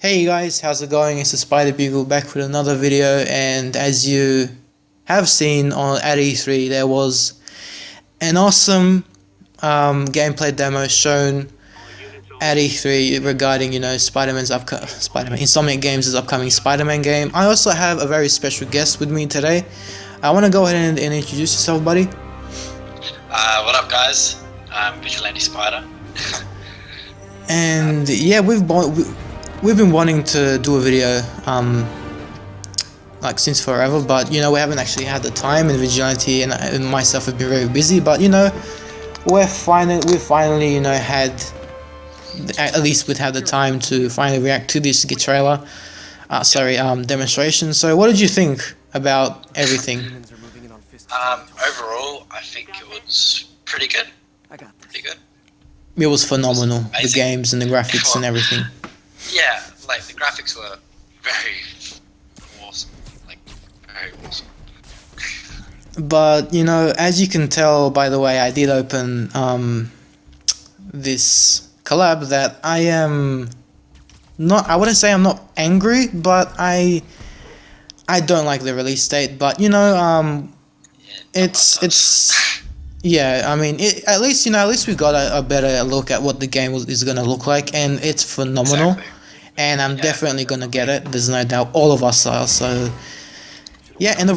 Hey guys, how's it going? It's the Spider Bugle back with another video, and as you have seen at E3, there was an awesome gameplay demo shown at E3 regarding, Insomniac Games' upcoming Spider-Man game. I also have a very special guest with me today. I want to go ahead and introduce yourself, buddy. What up, guys? I'm Vigilante Spider. And yeah, we've been wanting to do a video like since forever, but we haven't actually had the time, and Vigilante and myself have been very busy, but we finally had we'd have the time to finally react to this trailer demonstration. So what did you think about everything? Overall, I think it was pretty good. It was phenomenal. The games and the graphics and everything. Yeah, like the graphics were very awesome. But as you can tell by the way I did open this collab, that I am not, I wouldn't say I'm not angry, but I don't like the release date, but it's yeah, I mean, at least we got a better look at what the game is gonna look like, and it's phenomenal. Exactly. And I'm definitely gonna get it. There's no doubt. All of us are. So yeah, and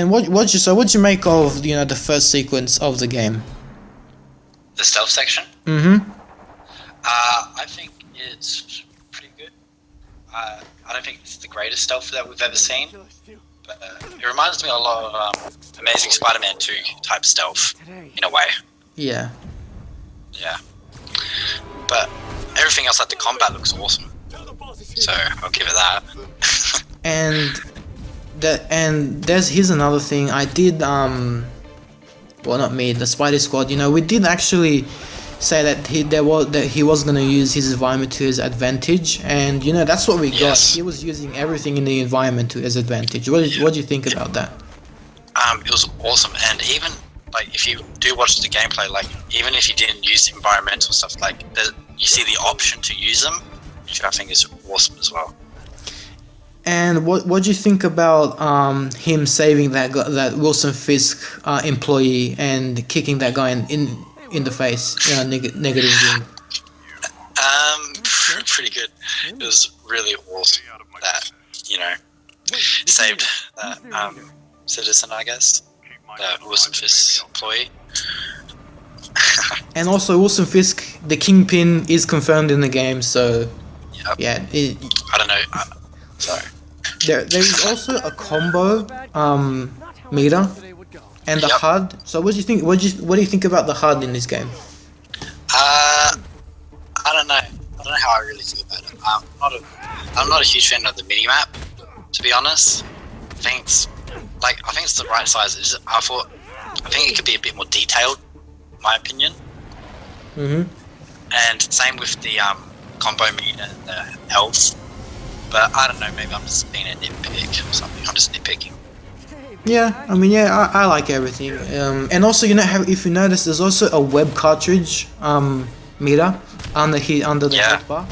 what'd you make of the first sequence of the game? The stealth section. Mm-hmm. I think it's pretty good. I don't think it's the greatest stealth that we've ever seen, but it reminds me a lot of Amazing Spider-Man 2 type stealth in a way. Yeah. Yeah. But everything else, like the combat, looks awesome. So I'll give it that. Here's another thing. I did well, not me, the Spider Squad. We did actually say that he was gonna use his environment to his advantage, and that's what we got. Yes. He was using everything in the environment to his advantage. What do you think about that? It was awesome, and even like if you do watch the gameplay, like even if you didn't use environmental stuff, like you see the option to use them, which I think is awesome as well. And what do you think about him saving that Wilson Fisk employee and kicking that guy in the face, negative thing? Pretty good. It was really awesome that saved that citizen, I guess, that Wilson Fisk employee. And also Wilson Fisk, the Kingpin, is confirmed in the game, so Yep. yeah. I don't know. Sorry. There is also a combo meter and the HUD. So what do you think? What do you think about the HUD in this game? I don't know. I don't know how I really feel about it. I'm not a huge fan of the mini map, to be honest. I think it's the right size. I think it could be a bit more detailed, in my opinion. Mm-hmm. And same with the combo meter and the health. But I don't know, maybe I'm just being a nitpick or something. I'm just nitpicking. Yeah, I mean, yeah, I like everything. And also, if you notice, there's also a web cartridge meter under the health bar.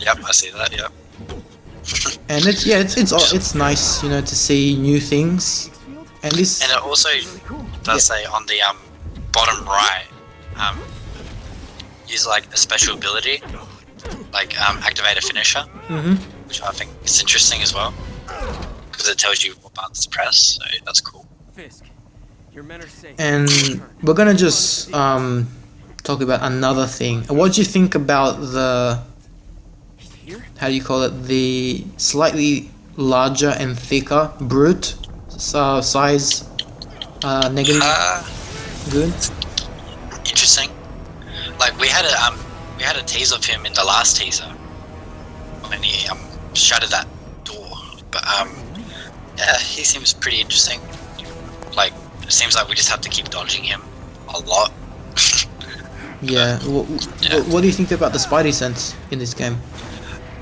Yep, I see that. Yep. And it's nice, to see new things. And it also does say on the bottom right, use like a special ability, like activate a finisher, which I think is interesting as well, because it tells you what buttons to press, so that's cool. And we're gonna just talk about another thing. What do you think about the, how do you call it, the slightly larger and thicker brute size negative good? Interesting. Like we had a tease of him in the last teaser when he shattered that door, but yeah, he seems pretty interesting. Like it seems like we just have to keep dodging him a lot. Yeah. What do you think about the Spidey sense in this game?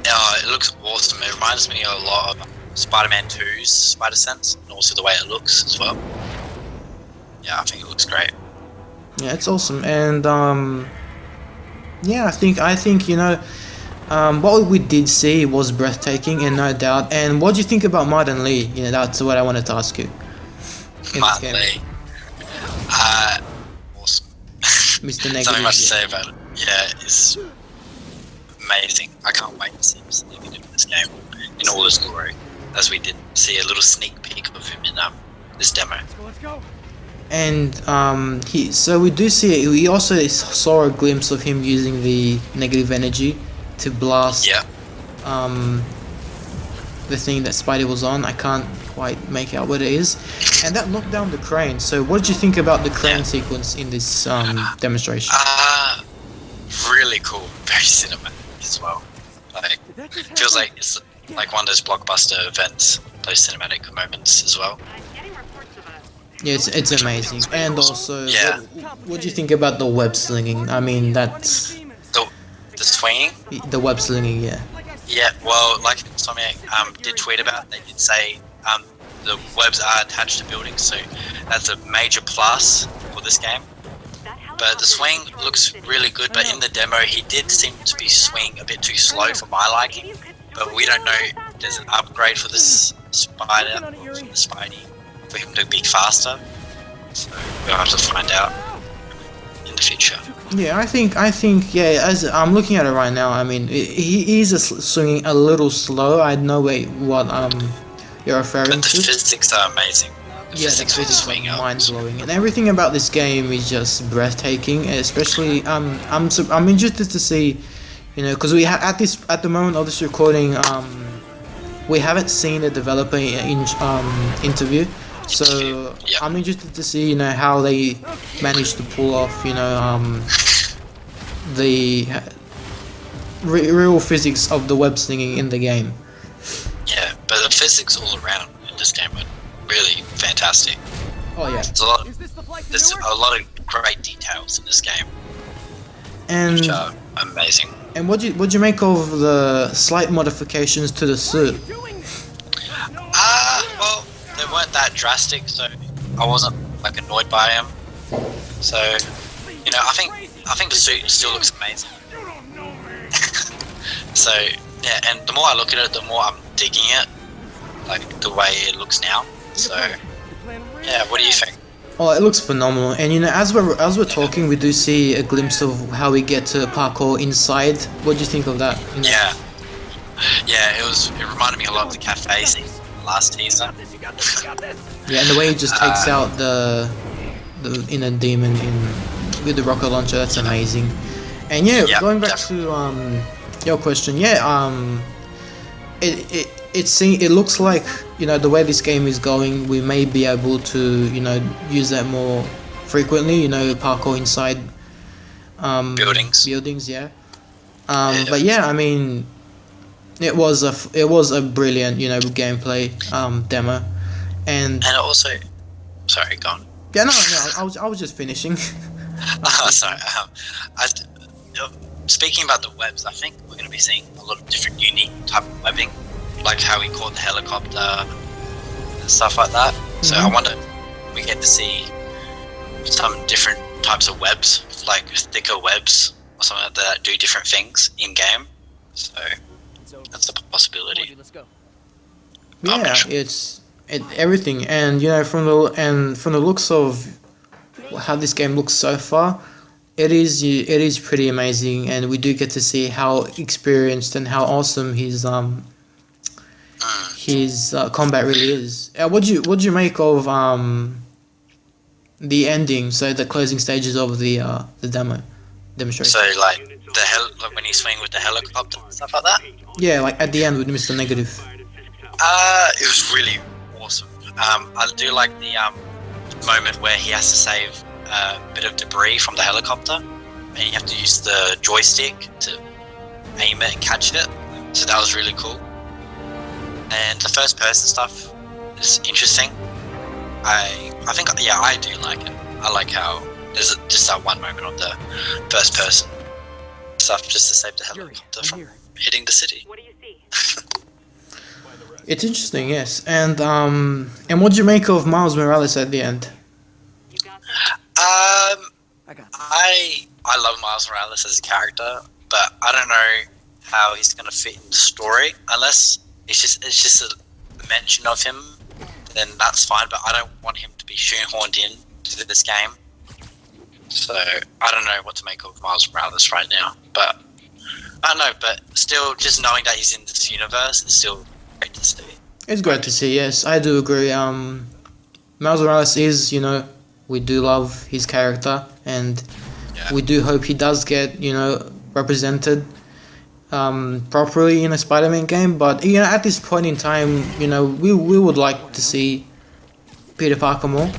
It looks awesome. It reminds me a lot of Spider-Man 2's Spider Sense, and also the way it looks as well. Yeah, I think it looks great. Yeah, it's awesome, and yeah, I think What we did see was breathtaking, and no doubt. And what do you think about Martin Lee? You know, that's what I wanted to ask you. Martin Lee. Awesome. Mr. Negative. Something much to say about it. Yeah, it's amazing. I can't wait to see Mr. Negative in this game in all his glory, as we did see a little sneak peek of him in this demo. Let's go. And so we do see it. We also saw a glimpse of him using the negative energy to blast. Yeah. The thing that Spider was on. I can't quite make out what it is, and that knocked down the crane. So what did you think about the crane sequence in this demonstration? Really cool, very cinematic as well. Like, feels like it's like one of those blockbuster events, those cinematic moments as well. Yeah, it's amazing. And also, Yeah. what do you think about the web slinging? I mean, that's The swinging. the web slinging, yeah. Yeah, well, like Insomniac did tweet about, they did say the webs are attached to buildings, so that's a major plus for this game. But the swing looks really good, but in the demo he did seem to be swinging a bit too slow for my liking. But we don't know if there's an upgrade for this spider, or for the Spidey, for him to be faster. So we'll have to find out in the future. Yeah, I think, yeah. As I'm looking at it right now, I mean, he is swinging a little slow. I know what you're referring But the to. physics are amazing. The Yeah, the physics of the physics swing are are mind blowing, and everything about this game is just breathtaking. Especially, I'm interested to see, you know, because we at the moment of this recording, we haven't seen the developer interview. So Yeah. I'm interested to see, you know, how they managed to pull off, you know, the real physics of the web slinging in the game. Yeah, but the physics all around in this game are really fantastic. Oh yeah, There's a lot of great details in this game, and which are amazing. what'd you make of the slight modifications to the suit? Well, they weren't that drastic, so I wasn't like annoyed by them. So, you know, I think the suit still looks amazing. So yeah, and the more I look at it, the more I'm digging it, like the way it looks now. So yeah, what do you think? Oh, it looks phenomenal. And you know, as we're talking, we do see a glimpse of how we get to parkour inside. What do you think of that? You know? Yeah, it reminded me a lot of the cafe scene in the last teaser. Yeah, and the way he just takes out the inner demon with the rocket launcher, that's amazing. And yeah, going back to your question, it looks like, you know, the way this game is going, we may be able to, you know, use that more frequently, you know, parkour inside buildings, yeah. But yeah, I mean, it was a brilliant, you know, gameplay demo, and it also, sorry, go on. Yeah, no, I was just finishing. Sorry. Speaking about the webs, I think we're going to be seeing a lot of different unique type of webbing, like how we caught the helicopter and stuff like that. So I wonder if we get to see some different types of webs, like thicker webs or something like that do different things in game. So that's a possibility. Yeah, it's everything, and you know, from the looks of how this game looks so far, it is pretty amazing, and we do get to see how experienced and how awesome his combat really is. What'd you make of the ending? So the closing stages of the demonstration. So like like when he's swinging with the helicopter and stuff like that. Yeah, like at the end with Mr. Negative. It was really awesome. I do like the moment where he has to save a bit of debris from the helicopter, and you have to use the joystick to aim it and catch it. So that was really cool. And the first person stuff is interesting. I think I do like it. I like how there's just that one moment of the first person stuff just to save the helicopter from hitting the city. What do you see? It's interesting, yes. And what do you make of Miles Morales at the end? I love Miles Morales as a character, but I don't know how he's gonna fit in the story. Unless it's just a mention of him, then that's fine. But I don't want him to be shoehorned in to this game. So I don't know what to make of Miles Morales right now. But I don't know. But still, just knowing that he's in this universe is still great to see. It's great to see. Yes, I do agree. Miles Morales is, we do love his character, and we do hope he does get, represented properly in a Spider-Man game. But at this point in time, we would like to see Peter Parker more.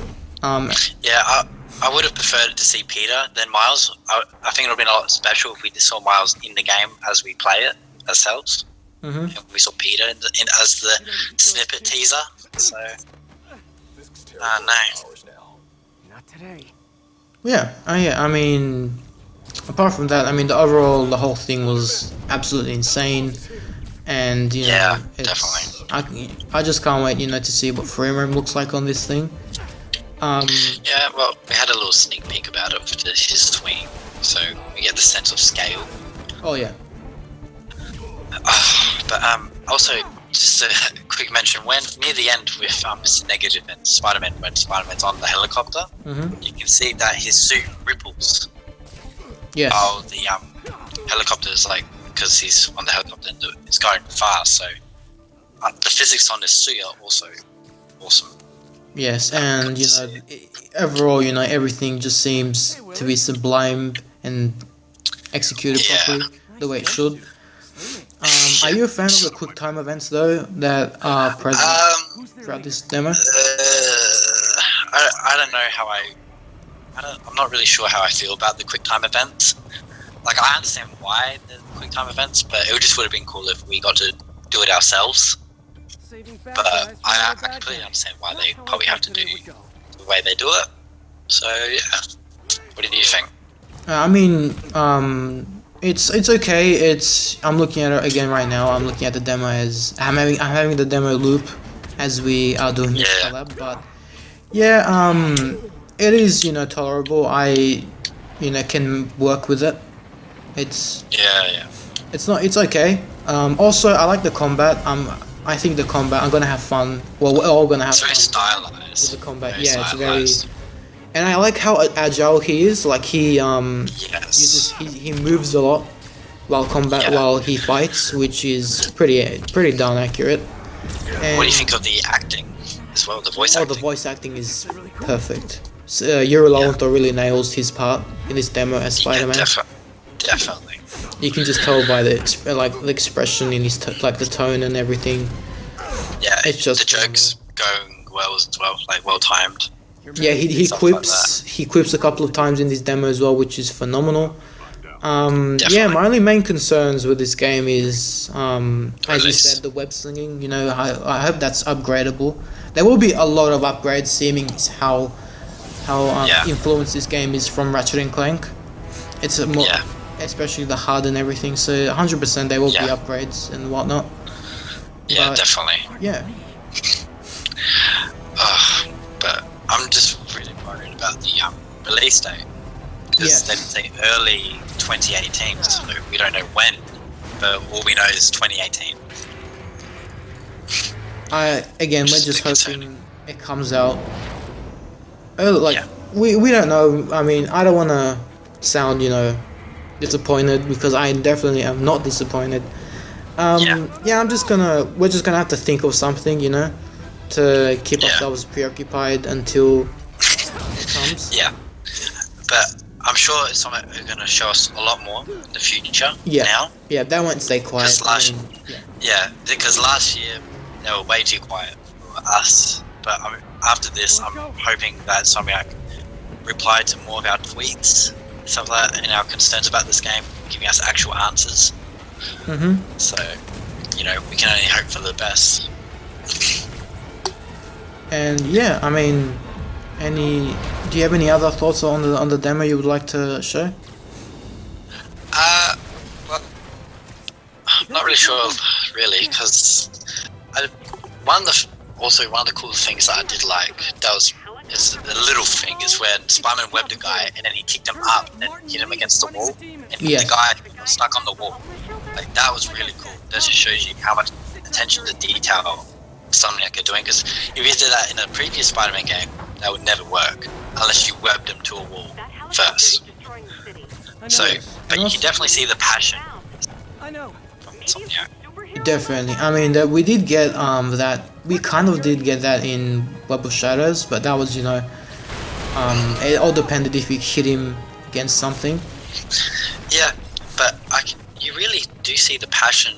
I would have preferred to see Peter than Miles. I think it would have been a lot special if we just saw Miles in the game as we play it ourselves. Mm-hmm. And we saw Peter as the snippet teaser. So, no. Not today. Yeah, I mean, apart from that, I mean, the whole thing was absolutely insane, and definitely. I just can't wait, to see what frame rate looks like on this thing. Well, we had a little sneak peek about it with his swing, so we get the sense of scale. Oh yeah. But also, just a quick mention, when near the end with Mr. Negative and Spider-Man, when Spider-Man's on the helicopter, you can see that his suit ripples. Yes. Oh, the helicopter is because he's on the helicopter and it's going fast, so the physics on this suit are also awesome. Yes, and overall, everything just seems to be sublime and executed properly the way it should. Are you a fan of the quick time events though that are present throughout this demo? I don't know how I'm not really sure how I feel about the quick time events. I understand why the quick time events, but it just would have been cool if we got to do it ourselves. But I completely understand why they probably have to do the way they do it. So yeah, what do you think? I mean, it's okay. I'm looking at it again right now. I'm looking at the demo as I'm having the demo loop as we are doing this collab. But yeah, it is tolerable. I can work with it. It's It's okay. Also, I like the combat. I think the combat, I'm gonna have fun. Well, we're all gonna have fun. It's very stylized. With the combat, Very it's stylized. very. And I like how agile he is. Like he Yes. he moves a lot while he fights, which is pretty darn accurate. And What do you think of the acting as well? The voice acting. the voice acting is perfect. So, Yuri Lowenthal really nails his part in this demo as Spider-Man. Definitely. You can just tell by the expression in his the tone and everything. Yeah, It's just the jokes going well as well, well timed. Yeah, he Stuff quips a couple of times in this demo as well, which is phenomenal. Definitely. My only main concerns with this game is, as you Release. said, the web slinging. I hope that's upgradable. There will be a lot of upgrades, seeming how influenced this game is from Ratchet and Clank. It's a more, especially the HUD and everything. So 100% there will be upgrades and whatnot. Yeah, But, definitely. Yeah. But I'm just really worried about the release date. Because they say early 2018, so we don't know when, but all we know is 2018. We're just hoping it comes out. We don't know. I mean, I don't want to sound disappointed, because I definitely am not disappointed. We're just gonna have to think of something, to keep ourselves preoccupied until it comes. Yeah, but I'm sure it's something they're going to show us a lot more in the future. Now. Yeah, that won't stay quiet. Because last year they were way too quiet for us. But after this, I'm hoping that Insomniac replied to more of our tweets, stuff like that, and our concerns about this game, giving us actual answers. So, we can only hope for the best. And I mean, do you have any other thoughts on the demo you would like to show? Well, I'm not really sure, really, because one of the cool things that I did like, is the little thing, is when Spider-Man webbed a guy and then he kicked him up and then hit him against the wall, and the guy was stuck on the wall. Like that was really cool. That just shows you how much attention to detail Insomniac are doing. Because if you did that in a previous Spider-Man game, that would never work unless you webbed them to a wall first. So, but you can definitely see the passion from Insomniac. Definitely. I mean, that we did get that. We kind of did get that in Web of Shadows, but that was, you know, it all depended if you hit him against something. Yeah, but you really do see the passion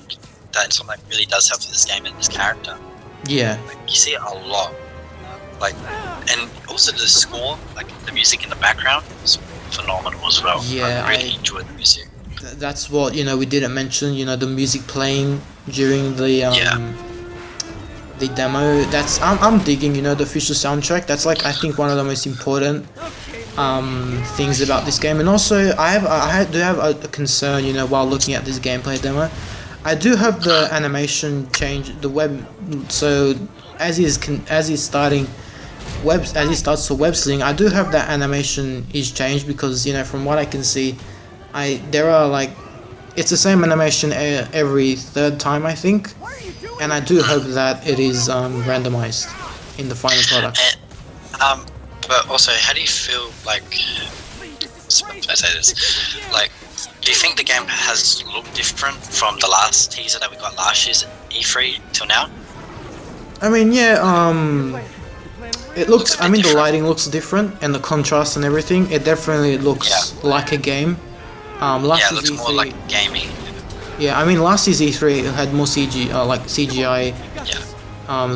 that Insomniac really does have for this game and this character. Yeah. Like, you see it a lot. Like, and also the score, like the music in the background, is phenomenal as well. Yeah, I really enjoyed the music. That's what, you know, we didn't mention. You know, the music playing during the demo. That's I'm digging. You know, the official soundtrack. That's like, I think, one of the most important things about this game. And also, I do have a concern. You know, while looking at this gameplay demo, I do hope the animation change the web. So as he starts to web sling, I do hope that animation is changed, because, you know, from what I can see, there are like, it's the same animation every third time, I think, and I do hope that it is randomized in the final product. And, but also, how do you feel like? If I say this, like, do you think the game has looked different from the last teaser that we got last year's E3 till now? I mean, yeah, it looks. I mean, the lighting looks different, and the contrast and everything. It definitely looks like a game. Last it looks E3, more like gaming. Yeah, I mean, last year's E3 had more CGI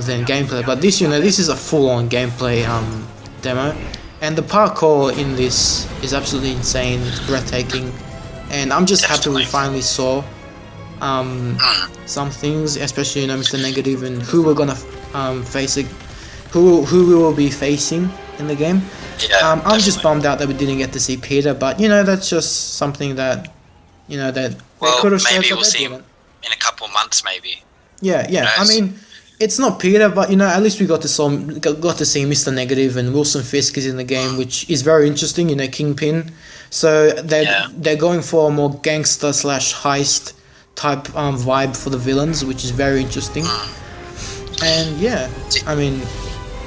than gameplay, but this, you know, this is a full-on gameplay demo, and the parkour in this is absolutely insane. It's breathtaking, and I'm just happy we finally saw some things, especially, you know, Mr. Negative and who we're gonna face it, who we will be facing in the game. Yeah, I'm just bummed out that we didn't get to see Peter, but, you know, that's just something that, you know, that they could have said. Maybe we'll see him in a couple months, maybe. Yeah. I mean, it's not Peter, but, you know, at least we got to see Mr. Negative, and Wilson Fisk is in the game, which is very interesting. You know, Kingpin. So they're going for a more gangster / heist type vibe for the villains, which is very interesting. And yeah, I mean,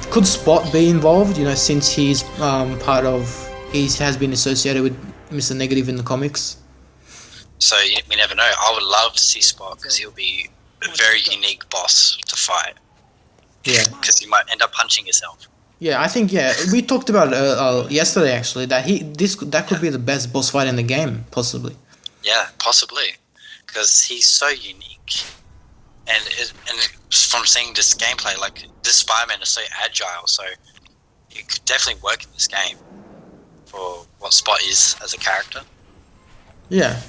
could Spot be involved? You know, since he's he has been associated with Mr. Negative in the comics. So we never know. I would love to see Spot, because he'll be a very unique boss to fight. Yeah. Because you might end up punching yourself. Yeah, I think, we talked about it yesterday, actually, that that could be the best boss fight in the game, possibly. Yeah, possibly, because he's so unique, and from seeing this gameplay, like, this Spider-Man is so agile, so it could definitely work in this game for what Spot is as a character. Yeah,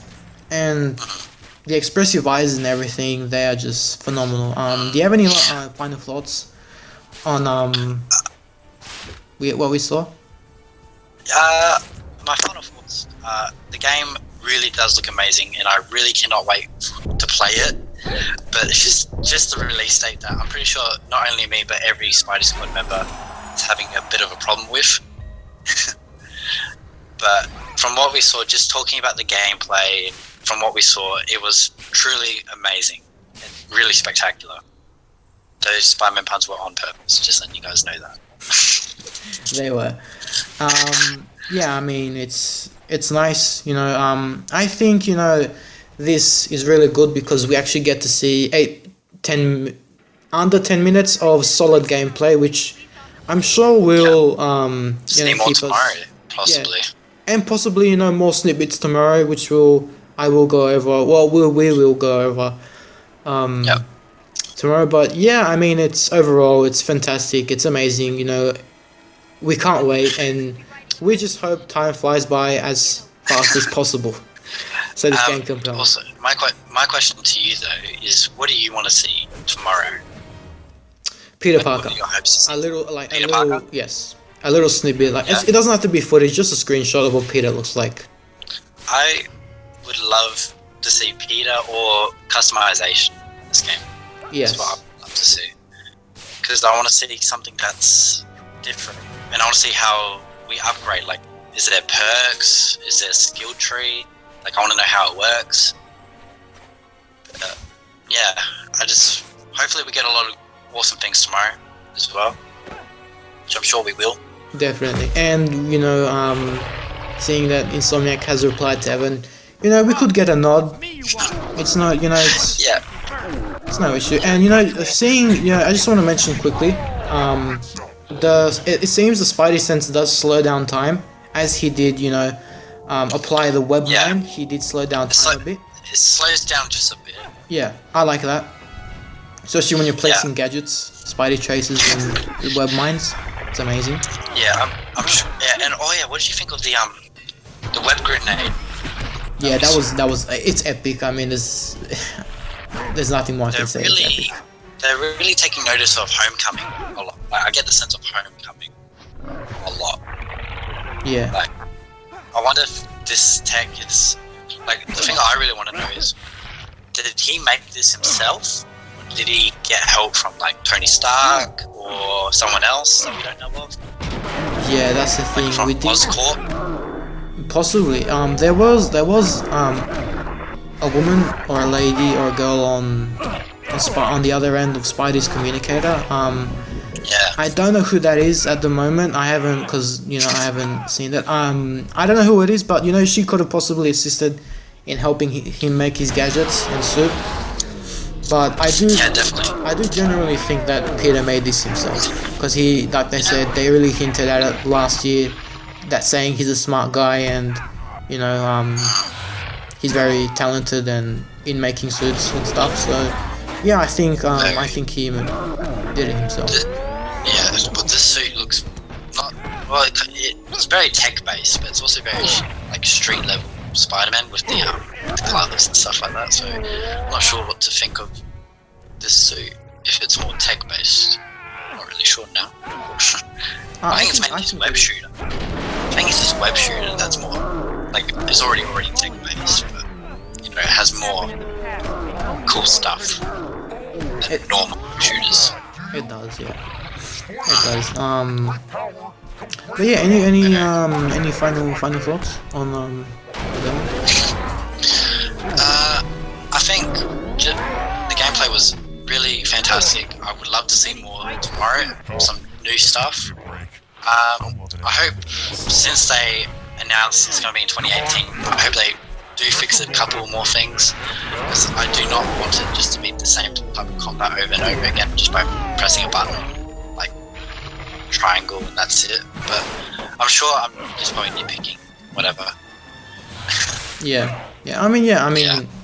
and the expressive eyes and everything, they are just phenomenal. Do you have any final thoughts on what we saw? My final thoughts. The game really does look amazing, and I really cannot wait to play it. But it's just the release date that I'm pretty sure not only me, but every Spider Squad member is having a bit of a problem with. But from what we saw, just talking about the gameplay, from what we saw, it was truly amazing and really spectacular. Those Spider-Man puns were on purpose, just letting you guys know that. They were. Yeah, I mean, it's nice, you know. I think, you know, this is really good because we actually get to see under 10 minutes of solid gameplay, which I'm sure will see more tomorrow, possibly. Yeah. And possibly, you know, more snippets tomorrow, which I will go over. Well, we will go over tomorrow. But yeah, I mean, it's fantastic. It's amazing. You know, we can't wait, and we just hope time flies by as fast as possible, so this game can come. Also, my question to you though is, what do you want to see tomorrow? Peter Parker. What are your hopes to see? A little, yes, a little snippet. Like it doesn't have to be footage, just a screenshot of what Peter looks like. I would love to see Peter or customization in this game. Yes. That's what I'd love to see, because I want to see something that's different, and I want to see how we upgrade. Like, is there perks? Is there a skill tree? Like, I want to know how it works. Yeah, hopefully we get a lot of awesome things tomorrow as well, which I'm sure we will. Definitely. And, you know, seeing that Insomniac has replied to Evan, you know, we could get a nod. It's not, you know, Yeah. it's no issue. And, you know, seeing, you know, I just want to mention quickly, it seems the Spidey sense does slow down time, as he did, you know, apply the web mine. He did slow down time a bit. It slows down just a bit. Yeah, I like that. Especially when you're placing gadgets, Spidey traces and web mines. It's amazing. Yeah, I'm sure. Yeah, and what did you think of the web grenade? Yeah, that was it's epic. I mean, there's nothing more I can say. They're really taking notice of Homecoming a lot. Like, I get the sense of Homecoming a lot. Yeah. Like, I wonder if this tech is like the thing I really want to know is, did he make this himself? Or did he get help from like Tony Stark or someone else that we don't know of? Yeah, that's the thing. Like we did Oscorp? possibly. There was a woman or a lady or a girl on the other end of Spidey's communicator. Yeah. I don't know who that is at the moment. I haven't, because you know I haven't seen that. I don't know who it is, but you know she could have possibly assisted in helping him make his gadgets and suit. But I do, Yeah, definitely. I do generally think that Peter made this himself, because he, like they said, they really hinted at it last year, that saying he's a smart guy and you know he's very talented and in making suits and stuff. So yeah, I think he did it himself. Yeah, but this suit looks not well. It's very tech based, but it's also very like street level Spider-Man with the gloves and stuff like that. So I'm not sure what to think of this suit. If it's more tech based, I'm not really sure now. I think it's mainly just web shooter. I think it's just web shooter that's more like it's already tech based, but you know it has more cool stuff than normal shooters. It does, yeah. It does. But yeah, any final thoughts on the demo? I think the gameplay was really fantastic. I would love to see more tomorrow, some new stuff. I hope, since they announced it's going to be in 2018, I hope they do fix a couple more things, because I do not want it just to be the same type of combat over and over again, just by pressing a button, like triangle, and that's it. But I'm sure I'm just probably nitpicking, whatever. Yeah. I mean,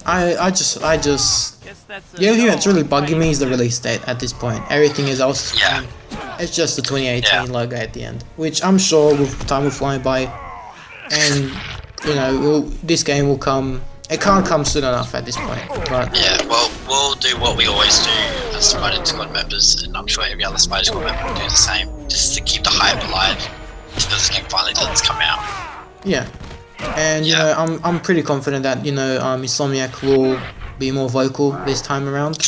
I just the only thing that's really bugging me is the release date at this point. Everything is else. Yeah. It's just the 2018 logo at the end, which I'm sure time will fly by, and you know this game will come. It can't come soon enough at this point. But yeah, well, we'll do what we always do as Spider Squad members, and I'm sure every other Spider Squad member will do the same, just to keep the hype alive until this game finally does come out. Yeah, and you know I'm pretty confident that you know Insomniac will be more vocal this time around.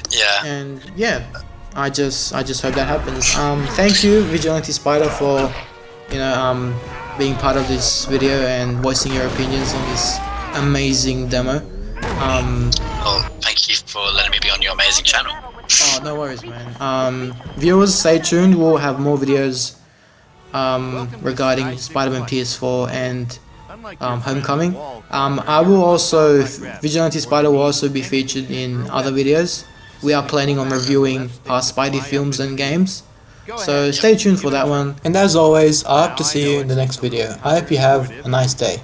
Yeah. And yeah, I just hope that happens. Thank you, Vigilante Spider, for you know being part of this video and voicing your opinions on this amazing demo. Well, thank you for letting me be on your amazing channel. Oh, no worries, man. Viewers, stay tuned. We'll have more videos regarding Spider-Man PS4 and Homecoming. I will also, Vigilante Spider will also be featured in other videos. We are planning on reviewing past Spidey films and games, so stay tuned for that one. And as always, I hope to see you in the next video. I hope you have a nice day.